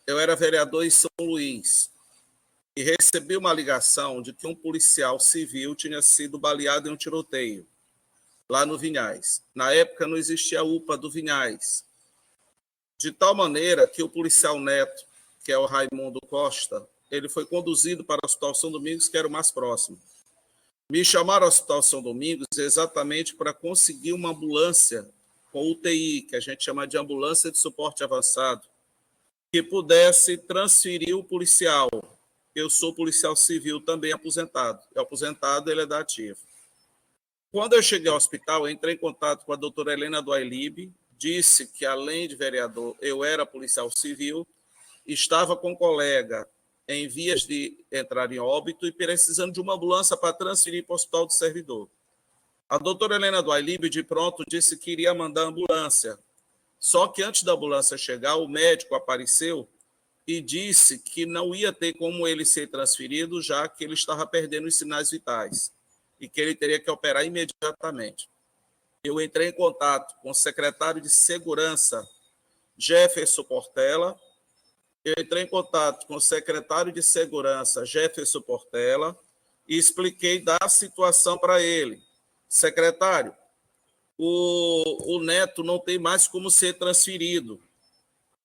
eu era vereador em São Luís e recebi uma ligação de que um policial civil tinha sido baleado em um tiroteio lá no Vinhais. Na época não existia a UPA do Vinhais, de tal maneira que o policial Neto, que é o Raimundo Costa, ele foi conduzido para o Hospital São Domingos, que era o mais próximo. Me chamaram ao Hospital São Domingos exatamente para conseguir uma ambulância com UTI, que a gente chama de ambulância de suporte avançado, que pudesse transferir o policial. Eu sou policial civil também aposentado. É aposentado, ele é da ativa. Quando eu cheguei ao hospital, eu entrei em contato com a doutora Helena do Ailib, disse que, além de vereador, eu era policial civil, estava com um colega em vias de entrar em óbito e precisando de uma ambulância para transferir para o Hospital do Servidor. A doutora Helena do Ailib, de pronto, disse que iria mandar ambulância. Só que antes da ambulância chegar, o médico apareceu e disse que não ia ter como ele ser transferido, já que ele estava perdendo os sinais vitais e que ele teria que operar imediatamente. Eu entrei em contato com o secretário de Segurança, Jefferson Portela. Eu entrei em contato com o secretário de Segurança, Jefferson Portela, e expliquei da situação para ele. Secretário, o Neto não tem mais como ser transferido.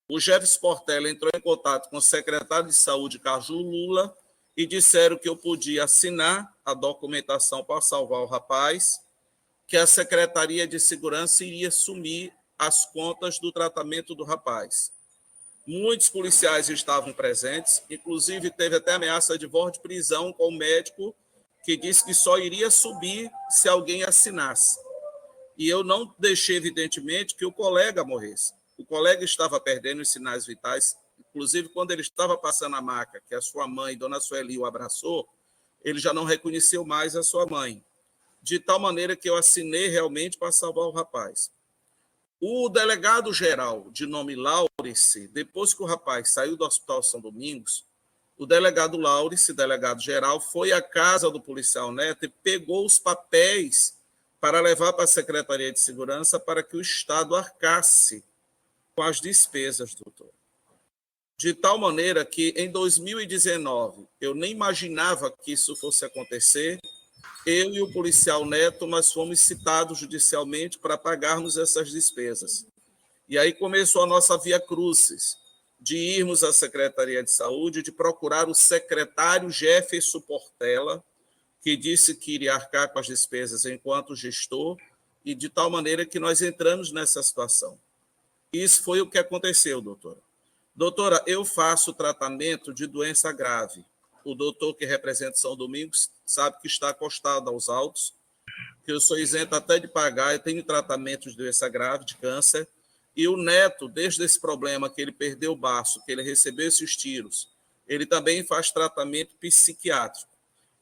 O Jefferson Portela entrou em contato com o secretário de Saúde, Carlos Lula, e disseram que eu podia assinar a documentação para salvar o rapaz, que a Secretaria de Segurança iria assumir as contas do tratamento do rapaz. Muitos policiais estavam presentes, inclusive teve até ameaça de voz de prisão com o médico, que disse que só iria subir se alguém assinasse. E eu não deixei, evidentemente, que o colega morresse. O colega estava perdendo os sinais vitais, inclusive quando ele estava passando a maca, que a sua mãe, Dona Sueli, o abraçou, ele já não reconheceu mais a sua mãe. De tal maneira que eu assinei realmente para salvar o rapaz. O delegado-geral, de nome Laurice, depois que o rapaz saiu do Hospital São Domingos, o delegado Laurice, delegado-geral, foi à casa do policial Neto e pegou os papéis para levar para a Secretaria de Segurança para que o Estado arcasse com as despesas, doutor. De tal maneira que, em 2019, eu nem imaginava que isso fosse acontecer. Eu e o policial Neto, nós fomos citados judicialmente para pagarmos essas despesas. E aí começou a nossa via crucis, de irmos à Secretaria de Saúde, de procurar o secretário Jefferson Portela, que disse que iria arcar com as despesas enquanto gestor, e de tal maneira que nós entramos nessa situação. Isso foi o que aconteceu, doutora. Doutora, eu faço tratamento de doença grave. O doutor que representa São Domingos sabe que está acostado aos autos, que eu sou isento até de pagar, eu tenho tratamento de doença grave, de câncer, e o Neto, desde esse problema que ele perdeu o baço, que ele recebeu esses tiros, ele também faz tratamento psiquiátrico.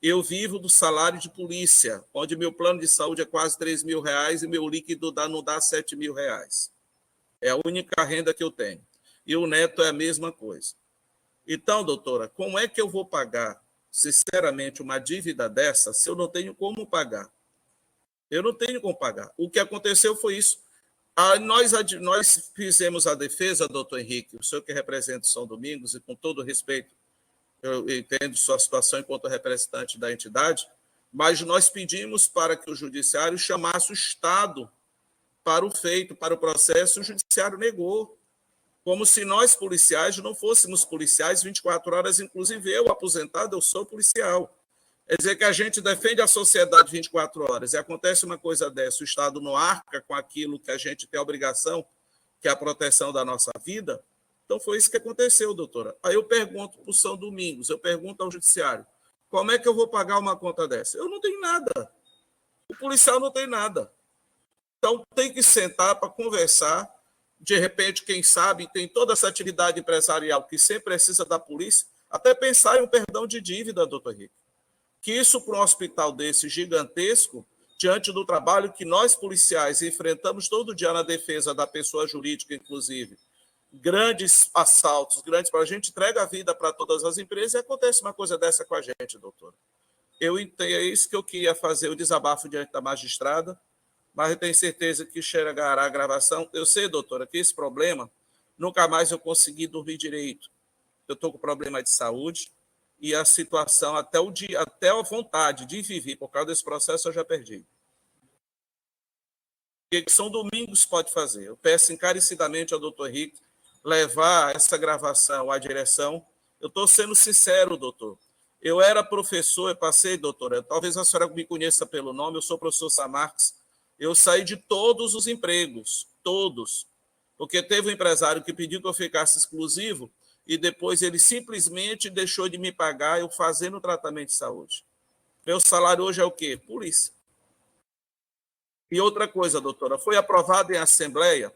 Eu vivo do salário de polícia, onde meu plano de saúde é quase R$3.000 e meu líquido não dá R$7.000. É a única renda que eu tenho. E o Neto é a mesma coisa. Então, doutora, como é que eu vou pagar, sinceramente, uma dívida dessa se eu não tenho como pagar? Eu não tenho como pagar. O que aconteceu foi isso. Nós fizemos a defesa, doutor Henrique, o senhor que representa o São Domingos, e com todo respeito, eu entendo sua situação enquanto representante da entidade, mas nós pedimos para que o judiciário chamasse o Estado para o feito, para o processo, e o judiciário negou. Como se nós, policiais, não fôssemos policiais 24 horas, inclusive eu, aposentado, eu sou policial. Quer dizer que a gente defende a sociedade 24 horas e acontece uma coisa dessa, o Estado não arca com aquilo que a gente tem a obrigação, que é a proteção da nossa vida. Então foi isso que aconteceu, doutora. Aí eu pergunto para o São Domingos, eu pergunto ao judiciário, como é que eu vou pagar uma conta dessa? Eu não tenho nada. O policial não tem nada. Então tem que sentar para conversar. De repente, quem sabe, tem toda essa atividade empresarial que sempre precisa da polícia, até pensar em um perdão de dívida, doutor Henrique. Que isso para um hospital desse gigantesco, diante do trabalho que nós policiais enfrentamos todo dia na defesa da pessoa jurídica, inclusive, grandes assaltos, a gente entrega a vida para todas as empresas e acontece uma coisa dessa com a gente, doutor. Eu entendo, é isso que eu queria fazer, o desabafo diante da magistrada, mas eu tenho certeza que chegará a gravação. Eu sei, doutora, que esse problema, nunca mais eu consegui dormir direito. eu estou com problema de saúde e a situação, até a vontade de viver por causa desse processo, eu já perdi. O que São Domingos pode fazer? Eu peço encarecidamente ao doutor Henrique levar essa gravação à direção. Eu estou sendo sincero, doutor. Eu era professor, eu passei, doutora, talvez a senhora me conheça pelo nome, eu sou o professor Samarques. Eu saí de todos os empregos, todos, porque teve um empresário que pediu que eu ficasse exclusivo e depois ele simplesmente deixou de me pagar eu fazendo tratamento de saúde. Meu salário hoje é o quê? Polícia. E outra coisa, doutora, foi aprovado em assembleia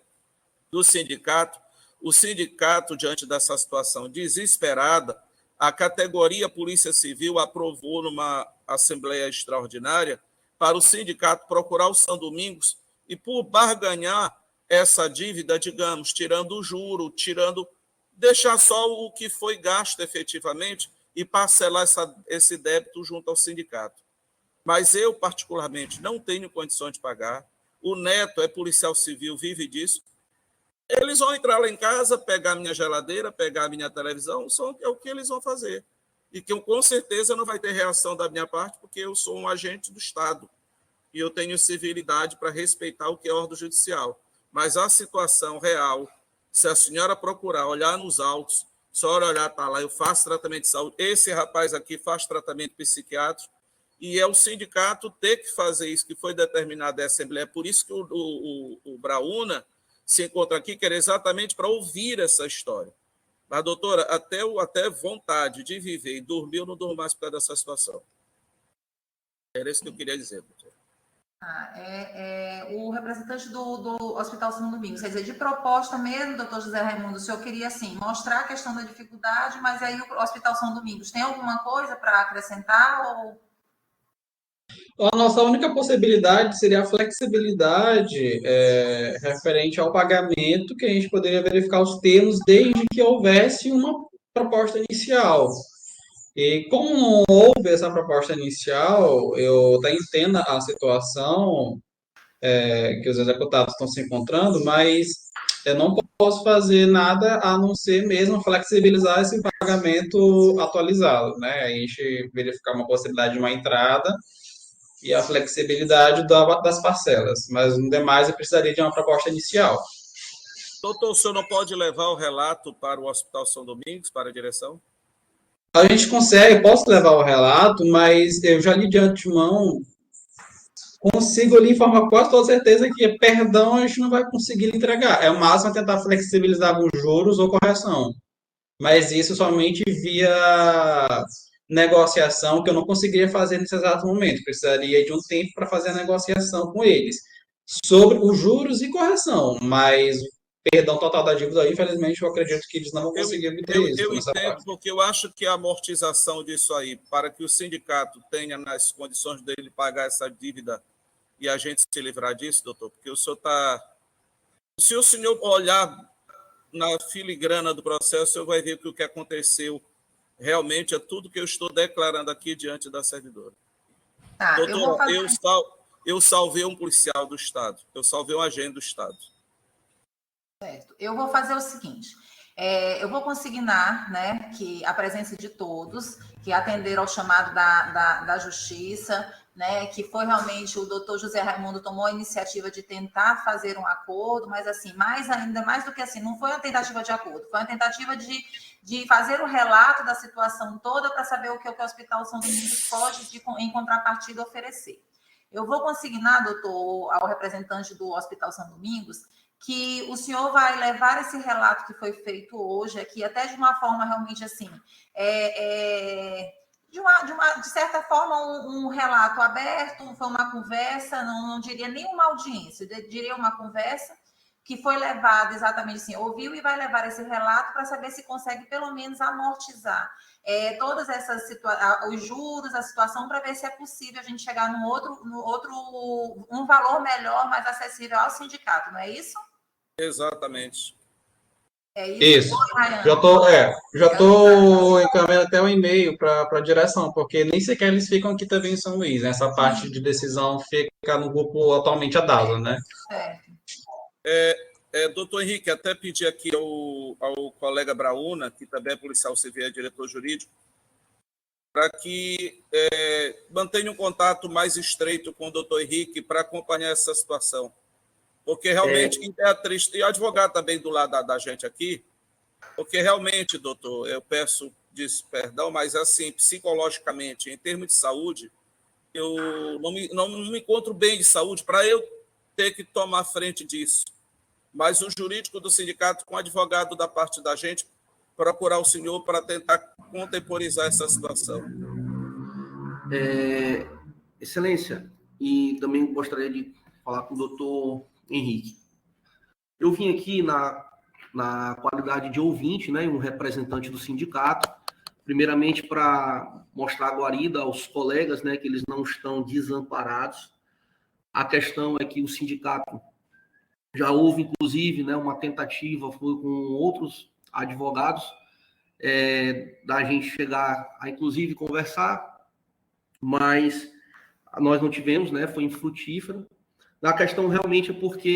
do sindicato, o sindicato, diante dessa situação desesperada, a categoria Polícia Civil aprovou numa assembleia extraordinária para o sindicato procurar o São Domingos e, por barganhar essa dívida, digamos, tirando o juro, deixar só o que foi gasto efetivamente e parcelar esse débito junto ao sindicato. Mas eu, particularmente, não tenho condições de pagar. O neto é policial civil, vive disso. Eles vão entrar lá em casa, pegar minha geladeira, pegar minha televisão, é o que eles vão fazer. E que eu, com certeza, não vai ter reação da minha parte, porque eu sou um agente do Estado. E eu tenho civilidade para respeitar o que é ordem judicial. Mas a situação real, se a senhora procurar, olhar nos autos, a senhora olhar, está lá, eu faço tratamento de saúde, esse rapaz aqui faz tratamento psiquiátrico, e é o sindicato ter que fazer isso, que foi determinado da Assembleia. Por isso que o Braúna se encontra aqui, que era exatamente para ouvir essa história. Mas, doutora, até vontade de viver e dormir, eu não durmo mais por causa dessa situação. Era isso que eu queria dizer, doutora. O representante do Hospital São Domingos, quer dizer, de proposta mesmo, doutor José Raimundo, o senhor queria, assim, mostrar a questão da dificuldade, mas aí o Hospital São Domingos tem alguma coisa para acrescentar ou... A nossa única possibilidade seria a flexibilidade referente ao pagamento, que a gente poderia verificar os termos desde que houvesse uma proposta inicial. E como não houve essa proposta inicial, eu até entendo a situação que os executados estão se encontrando, mas eu não posso fazer nada a não ser mesmo flexibilizar esse pagamento atualizado, né? A gente verificar uma possibilidade de uma entrada e a flexibilidade das parcelas, mas no demais eu precisaria de uma proposta inicial. Doutor, o senhor não pode levar o relato para o Hospital São Domingos, para a direção? A gente consegue, posso levar o relato, mas eu já li de antemão, consigo lhe informar com quase toda certeza que perdão a gente não vai conseguir entregar. É o máximo tentar flexibilizar com juros ou correção. Mas isso somente via negociação, que eu não conseguiria fazer nesse exato momento. Precisaria de um tempo para fazer a negociação com eles sobre os juros e correção, mas perdão total da dívida, infelizmente, eu acredito que eles não vão conseguir obter isso. Eu entendo, porque eu acho que a amortização disso aí, para que o sindicato tenha nas condições dele pagar essa dívida e a gente se livrar disso, doutor, porque o senhor está... Se o senhor olhar na filigrana do processo, o senhor vai ver que o que aconteceu realmente é tudo que eu estou declarando aqui diante da servidora. Tá, doutora, eu salvei um policial do Estado, eu salvei um agente do Estado. Certo. Eu vou fazer o seguinte, eu vou consignar, né, que a presença de todos, que atenderam ao chamado da Justiça, né, que foi realmente o doutor José Raimundo tomou a iniciativa de tentar fazer um acordo, mas assim, ainda mais do que assim, não foi uma tentativa de acordo, foi uma tentativa de fazer um relato da situação toda para saber o que o Hospital São Domingos pode, em contrapartida, oferecer. Eu vou consignar, doutor, ao representante do Hospital São Domingos, que o senhor vai levar esse relato que foi feito hoje aqui, até de uma forma realmente assim, de certa forma, um relato aberto, foi uma conversa, não diria nem uma audiência, diria uma conversa que foi levada exatamente assim, ouviu e vai levar esse relato para saber se consegue pelo menos amortizar todas essas os juros, a situação, para ver se é possível a gente chegar um valor melhor, mais acessível ao sindicato, não é isso? Exatamente. É isso. Já estou encaminhando até um e-mail para a direção, porque nem sequer eles ficam aqui também em São Luís. Né? Essa parte de decisão fica no grupo atualmente a DASA, né? Certo. Doutor Henrique, até pedi aqui ao colega Brauna, que também é policial civil e diretor jurídico, para que mantenha um contato mais estreito com o doutor Henrique para acompanhar essa situação. Porque realmente, quem é triste, e advogado também do lado da gente aqui, porque realmente, doutor, eu peço perdão, mas assim, psicologicamente, em termos de saúde, eu não me encontro bem de saúde para eu ter que tomar frente disso. Mas o jurídico do sindicato, com o advogado da parte da gente, procurar o senhor para tentar contemporizar essa situação. Excelência, e também gostaria de falar com o doutor Henrique. Eu vim aqui na qualidade de ouvinte, né, um representante do sindicato, primeiramente para mostrar a guarida aos colegas, né, que eles não estão desamparados. A questão é que o sindicato já houve, inclusive, né, uma tentativa foi com outros advogados da gente chegar a, inclusive, conversar, mas nós não tivemos, né, foi infrutífero. A questão realmente é porque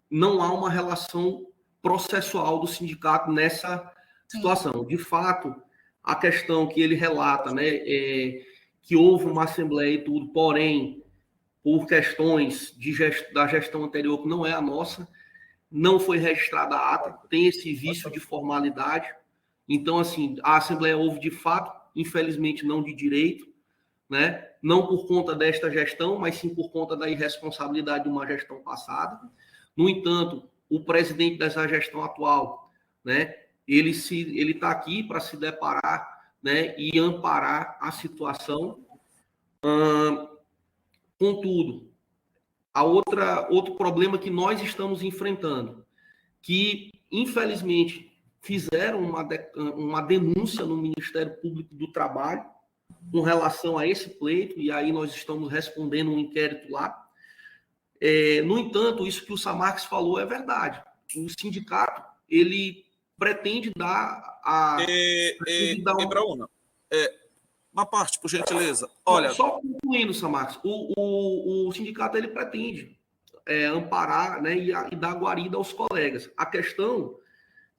não há uma relação processual do sindicato nessa situação. De fato, a questão que ele relata, né, que houve uma assembleia e tudo, porém, por questões da gestão anterior, que não é a nossa, não foi registrada a ata, tem esse vício de formalidade. Então, assim, a assembleia houve de fato, infelizmente não de direito, né? Não por conta desta gestão, mas sim por conta da irresponsabilidade de uma gestão passada. No entanto, o presidente dessa gestão atual, né, ele está aqui para se deparar, né, e amparar a situação. Contudo, outro problema que nós estamos enfrentando, que infelizmente fizeram uma denúncia no Ministério Público do Trabalho com relação a esse pleito, e aí nós estamos respondendo um inquérito lá. No entanto, isso que o Samarques falou é verdade. O sindicato, ele pretende dar Brauna, uma parte, por gentileza. Olha, só concluindo, Samarques, o sindicato ele pretende amparar, né, e dar guarida aos colegas. A questão,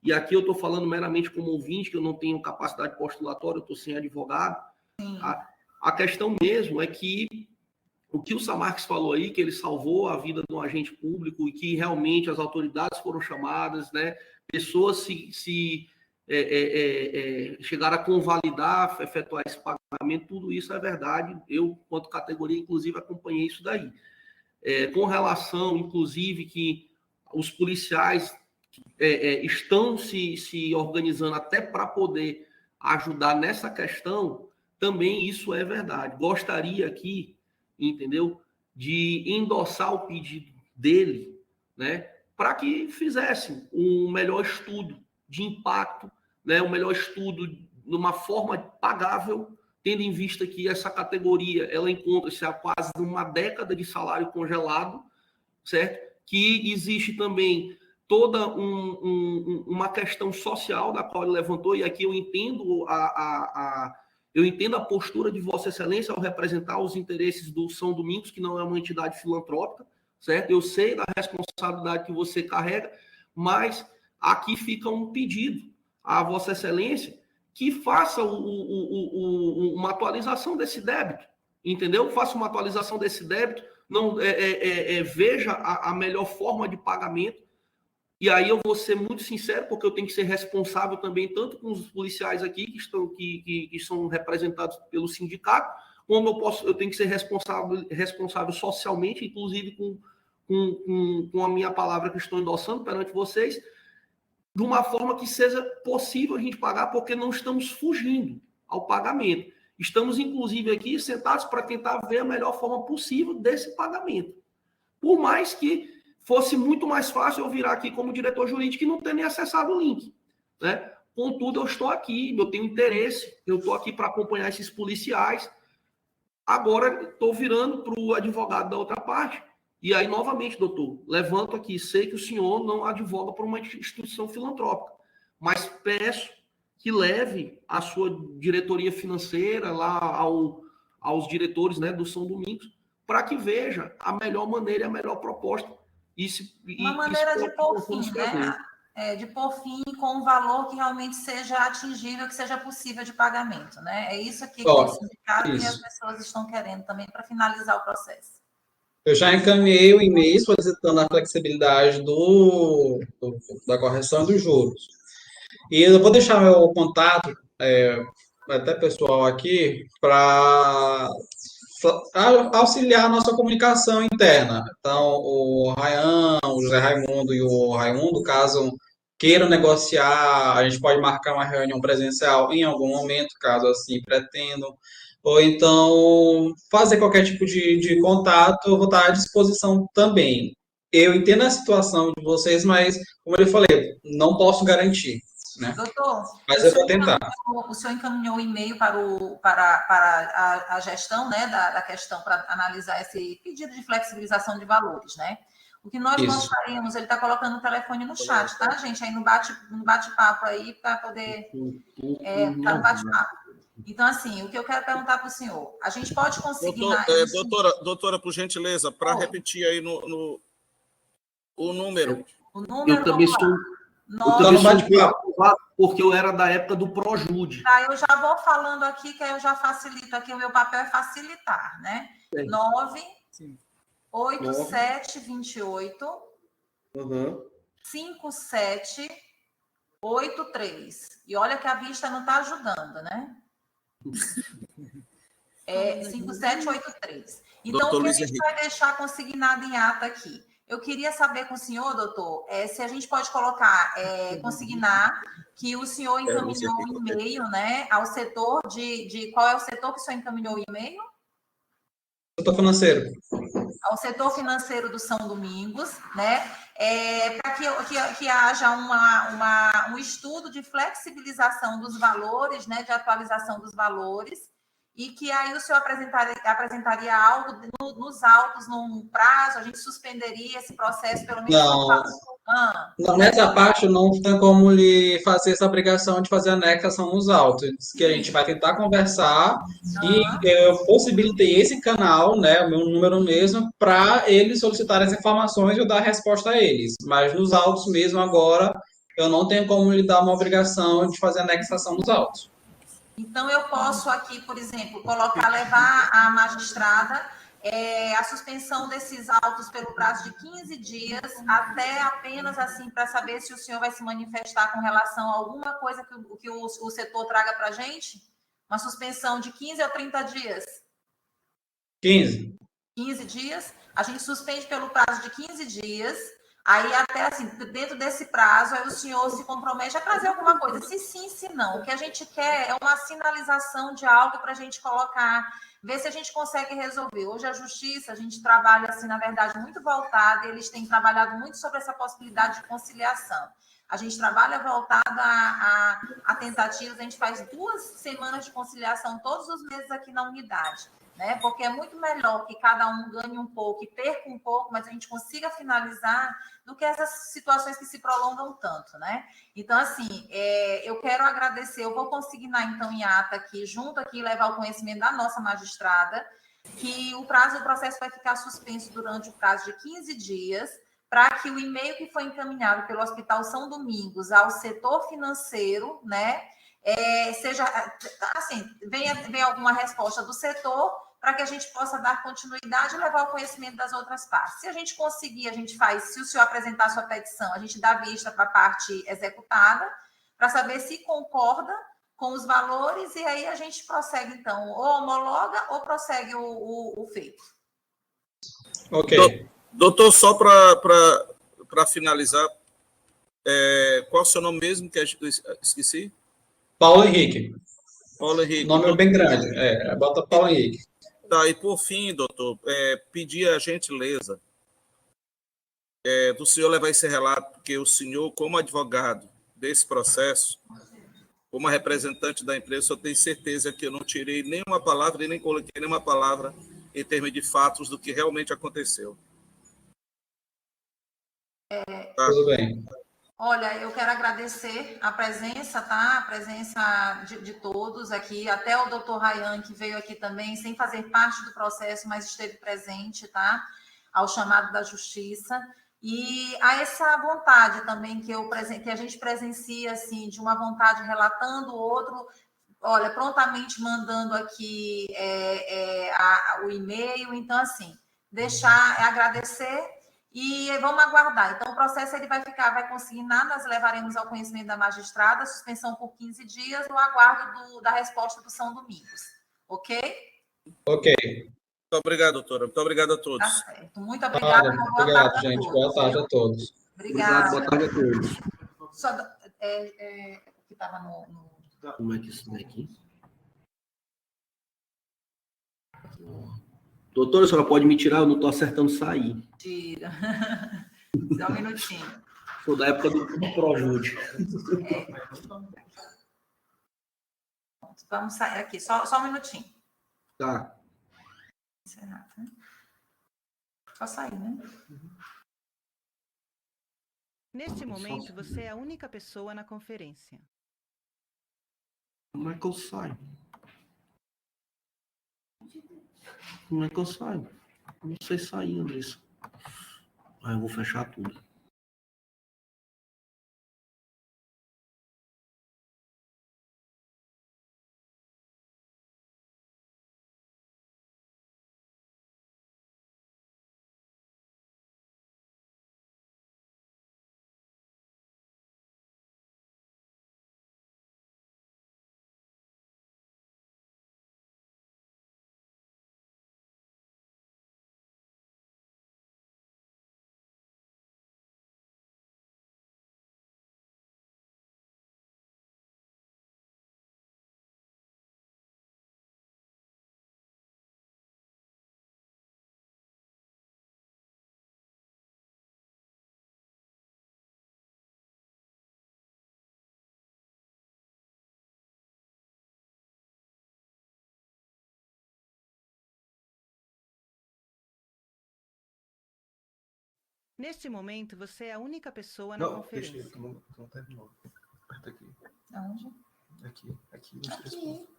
e aqui eu estou falando meramente como ouvinte, que eu não tenho capacidade postulatória, eu estou sem advogado, a questão mesmo é que o que o Samarques falou aí, que ele salvou a vida de um agente público e que realmente as autoridades foram chamadas, né, pessoas chegaram a convalidar, efetuar esse pagamento, tudo isso é verdade. Eu, quanto categoria, inclusive, acompanhei isso daí. Com relação, inclusive, que os policiais estão se organizando até para poder ajudar nessa questão, também isso é verdade. Gostaria aqui, entendeu, de endossar o pedido dele, né, para que fizessem um melhor estudo de impacto, né, um melhor estudo de uma forma pagável, tendo em vista que essa categoria ela encontra-se há quase uma década de salário congelado, certo? Que existe também toda uma questão social da qual ele levantou, e aqui eu entendo eu entendo a postura de Vossa Excelência ao representar os interesses do São Domingos, que não é uma entidade filantrópica, certo? Eu sei da responsabilidade que você carrega, mas aqui fica um pedido a Vossa Excelência que faça uma atualização desse débito, entendeu? Faça uma atualização desse débito, não veja a melhor forma de pagamento. E aí eu vou ser muito sincero, porque eu tenho que ser responsável também, tanto com os policiais aqui que são representados pelo sindicato, como eu tenho que ser responsável socialmente, inclusive com a minha palavra que estou endossando perante vocês, de uma forma que seja possível a gente pagar, porque não estamos fugindo ao pagamento. Estamos, inclusive, aqui sentados para tentar ver a melhor forma possível desse pagamento. Por mais que fosse muito mais fácil eu virar aqui como diretor jurídico e não ter nem acessado o link, né? Contudo, eu estou aqui, eu tenho interesse, eu estou aqui para acompanhar esses policiais. Agora, estou virando para o advogado da outra parte. E aí, novamente, doutor, levanto aqui, sei que o senhor não advoga por uma instituição filantrópica, mas peço que leve a sua diretoria financeira lá aos diretores, né, do São Domingos, para que veja a melhor maneira e a melhor proposta Uma maneira de pôr fim, né? De pôr fim com um valor que realmente seja atingível, que seja possível de pagamento, né? É isso aqui que o sindicato e as pessoas estão querendo também para finalizar o processo. Eu já encaminhei o e-mail solicitando a flexibilidade da correção dos juros. E eu vou deixar meu contato, até pessoal aqui, para auxiliar a nossa comunicação interna. Então, o Ryan, o José Raimundo e o Raimundo, caso queiram negociar, a gente pode marcar uma reunião presencial em algum momento, caso assim pretendam. Ou então, fazer qualquer tipo de contato, eu vou estar à disposição também. Eu entendo a situação de vocês, mas, como eu falei, não posso garantir, né? Doutor, mas eu vou tentar. O senhor encaminhou o e-mail para a gestão, né, da questão, para analisar esse pedido de flexibilização de valores, né? O que nós gostaríamos, ele está colocando o telefone no chat, tá, gente? Aí no bate-papo aí, para poder... Tá no bate-papo. Então, assim, o que eu quero perguntar para o senhor, a gente pode conseguir... Doutora, por gentileza, para repetir aí o número. O número, eu também sou porque eu era da época do Projude. Tá, eu já vou falando aqui, que aí eu já facilito aqui, o meu papel é facilitar, né? 98728 5783. E olha que a vista não está ajudando, né? 5783. Então, o que a gente vai deixar consignado em ata aqui? Eu queria saber com o senhor, doutor, se a gente pode colocar, consignar que o senhor encaminhou um e-mail, né, ao setor qual é o setor que o senhor encaminhou o e-mail? Setor financeiro. Ao setor financeiro do São Domingos, né, para que haja um estudo de flexibilização dos valores, né, de atualização dos valores, e que aí o senhor apresentaria algo nos autos, num prazo, a gente suspenderia esse processo pelo menos... Não, nessa parte não tem como lhe fazer essa obrigação de fazer anexação nos autos, que a gente vai tentar conversar e eu possibilitei esse canal, né, o meu número mesmo, para eles solicitarem as informações e eu dar a resposta a eles. Mas nos autos mesmo agora, eu não tenho como lhe dar uma obrigação de fazer anexação nos autos. Então, eu posso aqui, por exemplo, levar à magistrada a suspensão desses autos pelo prazo de 15 dias, até apenas assim, para saber se o senhor vai se manifestar com relação a alguma coisa que o setor traga para a gente? Uma suspensão de 15 ou 30 dias? 15 dias. A gente suspende pelo prazo de 15 dias. Aí, até assim, dentro desse prazo, aí o senhor se compromete a trazer alguma coisa. Se sim, se não. O que a gente quer é uma sinalização de algo para a gente colocar, ver se a gente consegue resolver. Hoje, a justiça, a gente trabalha, assim, na verdade, muito voltada, eles têm trabalhado muito sobre essa possibilidade de conciliação. A gente trabalha voltada a tentativas, a gente faz 2 semanas de conciliação todos os meses aqui na unidade, né? Porque é muito melhor que cada um ganhe um pouco e perca um pouco, mas a gente consiga finalizar do que essas situações que se prolongam tanto, né? Então, assim, eu quero agradecer, eu vou consignar, então, em ata aqui, junto aqui, levar o conhecimento da nossa magistrada, que o prazo do processo vai ficar suspenso durante o prazo de 15 dias, para que o e-mail que foi encaminhado pelo Hospital São Domingos ao setor financeiro, né, seja, assim, venha alguma resposta do setor, para que a gente possa dar continuidade e levar o conhecimento das outras partes. Se a gente conseguir, a gente faz, se o senhor apresentar a sua petição, a gente dá vista para a parte executada, para saber se concorda com os valores, e aí a gente prossegue, então, ou homologa ou prossegue o feito. Ok. Doutor, só para finalizar, qual é o seu nome mesmo, que esqueci? Paulo Henrique. Paulo Henrique. O nome é bem grande, bota Paulo Henrique. Tá, e por fim, doutor, pedir a gentileza do senhor levar esse relato, porque o senhor, como advogado desse processo, como representante da empresa, eu tenho certeza que eu não tirei nenhuma palavra e nem coloquei nenhuma palavra em termos de fatos do que realmente aconteceu. Tá. Tudo bem. Olha, eu quero agradecer a presença, tá? A presença de todos aqui, até o doutor Ryan, que veio aqui também, sem fazer parte do processo, mas esteve presente, tá? Ao chamado da justiça. E a essa vontade também que a gente presencia, assim, de uma vontade relatando, o outro, olha, prontamente mandando aqui o e-mail. Então, assim, agradecer e vamos aguardar. Então, o processo ele vai consignar, nós levaremos ao conhecimento da magistrada, suspensão por 15 dias, no aguardo da resposta do São Domingos. Ok? Ok. Muito obrigado, doutora. Muito obrigado a Tá todos. certo. Muito obrigada. Boa Obrigado, tarde a gente. todos. Boa tarde a todos. Obrigada. Boa tarde a todos. Só, que estava no... Como é que isso é aqui? Doutora, a senhora pode me tirar? Eu não estou acertando sair. Tira. Só um minutinho. Sou da época do Projude. Vamos sair aqui. Só um minutinho. Tá. Encerrar, tá? Só sair, né? Neste momento, você é a única pessoa na conferência. Como é que eu saio? Como é que eu saio? Eu não sei sair, Andressa. Aí eu vou fechar tudo. Neste momento, você é a única pessoa na conferência. Deixa eu, que não terminou. Aperta aqui. Aonde? Aqui. Nos três Aqui. pontos.